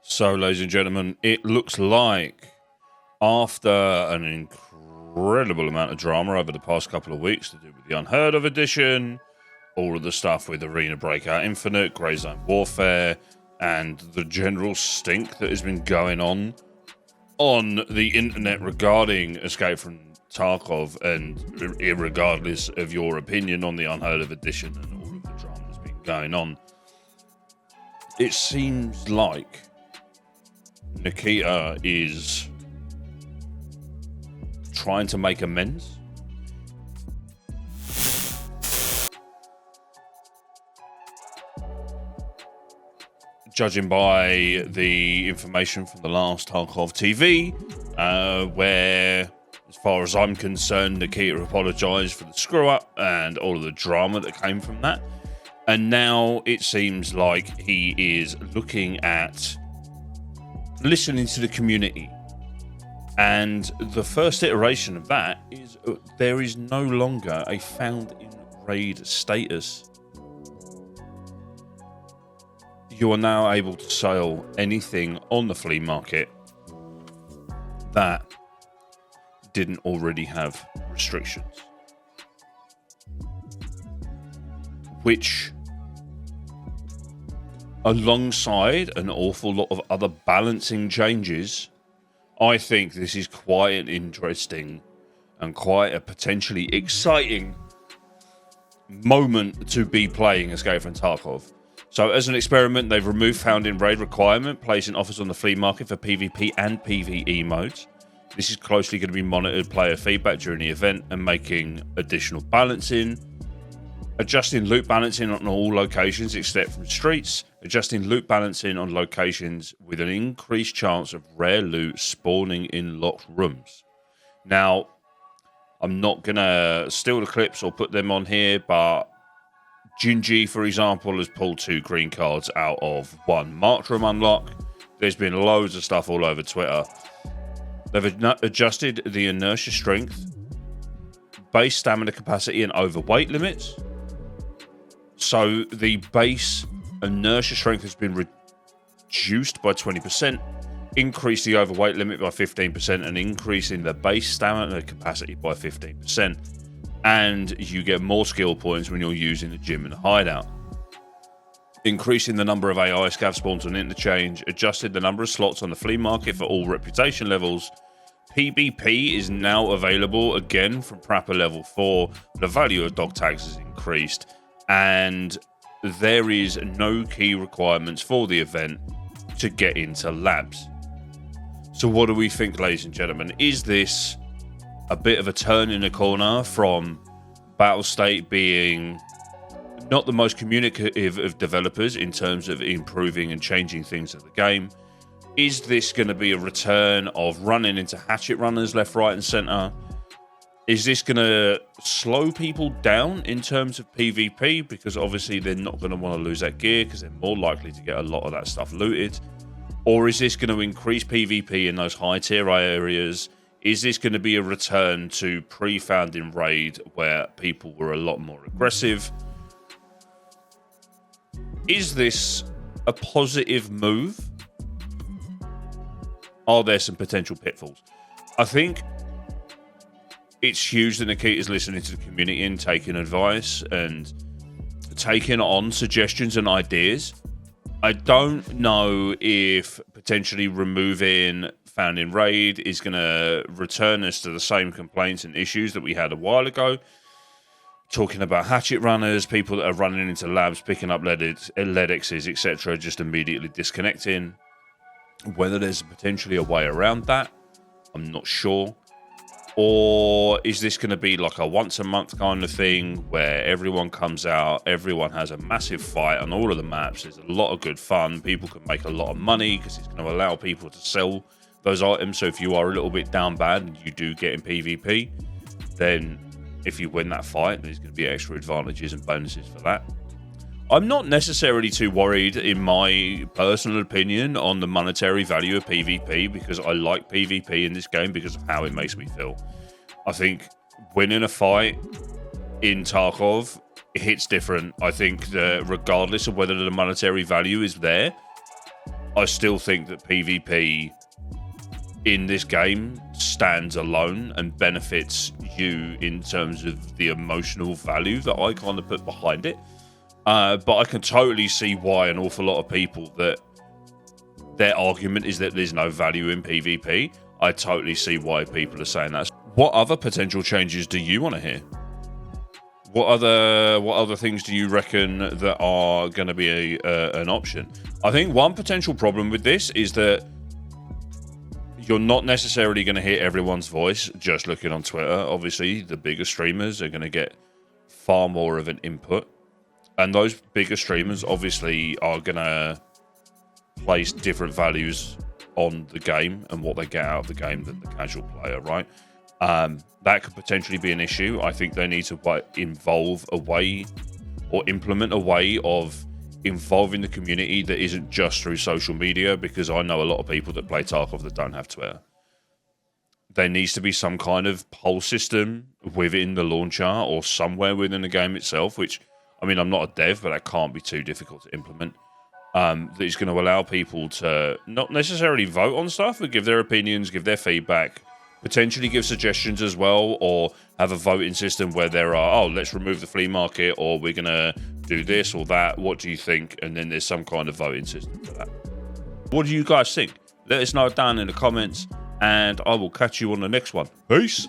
So, ladies and gentlemen, it looks like after an incredible amount of drama over the past couple of weeks to do with the Unheard of edition, all of the stuff with Arena Breakout Infinite, Grey Zone Warfare, and the general stink that has been going on the internet regarding Escape from Tarkov, and regardless of your opinion on the Unheard of edition and all of the drama that's been going on, it seems like Nikita is trying to make amends. Judging by the information from the last Tarkov TV, where, as far as I'm concerned, Nikita apologised for the screw-up and all of the drama that came from that. And now it seems like he is looking at listening to the community. And the first iteration of that is there is no longer a found in raid status. You are now able to sell anything on the flea market that didn't already have restrictions, which, alongside an awful lot of other balancing changes, I think this is quite an interesting and quite a potentially exciting moment to be playing Escape from Tarkov. So, as an experiment, they've removed found in raid requirement, placing offers on the flea market for PvP and PvE modes. This is closely going to be monitored player feedback during the event and making additional balancing. Adjusting loot balancing on all locations except from streets. Adjusting loot balancing on locations with an increased chance of rare loot spawning in locked rooms. Now, I'm not going to steal the clips or put them on here, but Gingy, for example, has pulled 2 green cards out of 1 marked room unlock. There's been loads of stuff all over Twitter. They've adjusted the inertia strength, base stamina capacity, and overweight limits. So the base inertia strength has been reduced by 20%, increase the overweight limit by 15%, and increasing the base stamina capacity by 15%. And you get more skill points when you're using the gym and the hideout. Increasing the number of AI scav spawns on interchange, adjusted the number of slots on the flea market for all reputation levels. PvP is now available again from Prapor level 4. The value of dog tags is increased, and there is no key requirements for the event to get into labs. So what do we think, ladies and gentlemen? Is this a bit of a turn in the corner from Battlestate being not the most communicative of developers in terms of improving and changing things at the game? Is this going to be a return of running into hatchet runners left, right, and center? Is this going to slow people down in terms of PvP? Because obviously they're not going to want to lose that gear because they're more likely to get a lot of that stuff looted. Or is this going to increase PvP in those high tier areas? Is this going to be a return to pre-found in raid where people were a lot more aggressive? Is this a positive move? Are there some potential pitfalls? I think it's huge that Nikita's listening to the community and taking advice and taking on suggestions and ideas. I don't know if potentially removing found in raid is going to return us to the same complaints and issues that we had a while ago. Talking about hatchet runners, people that are running into labs, picking up LEDXs, etc., just immediately disconnecting. Whether there's potentially a way around that, I'm not sure. Or is this going to be like a once a month kind of thing where everyone comes out, everyone has a massive fight on all of the maps, there's a lot of good fun, people can make a lot of money because it's going to allow people to sell those items. So if you are a little bit down bad and you do get in PvP, then if you win that fight, there's going to be extra advantages and bonuses for that. I'm not necessarily too worried, in my personal opinion, on the monetary value of PvP, because I like PvP in this game because of how it makes me feel. I think winning a fight in Tarkov, it hits different. I think that regardless of whether the monetary value is there, I still think that PvP in this game stands alone and benefits you in terms of the emotional value that I kind of put behind it. But I can totally see why an awful lot of people, that their argument is that there's no value in PvP. I totally see why people are saying that. What other potential changes do you want to hear? What other things do you reckon that are going to be an option? I think one potential problem with this is that you're not necessarily going to hear everyone's voice just looking on Twitter. Obviously, the bigger streamers are going to get far more of an input. And those bigger streamers obviously are going to place different values on the game and what they get out of the game than the casual player, right? That could potentially be an issue. I think they need to involve a way or implement a way of involving the community that isn't just through social media, because I know a lot of people that play Tarkov that don't have Twitter. There needs to be some kind of poll system within the launcher or somewhere within the game itself, which, I mean, I'm not a dev, but that can't be too difficult to implement. That is going to allow people to not necessarily vote on stuff, but give their opinions, give their feedback, potentially give suggestions as well, or have a voting system where there are, oh, let's remove the flea market, or we're going to do this or that. What do you think? And then there's some kind of voting system for that. What do you guys think? Let us know down in the comments, and I will catch you on the next one. Peace.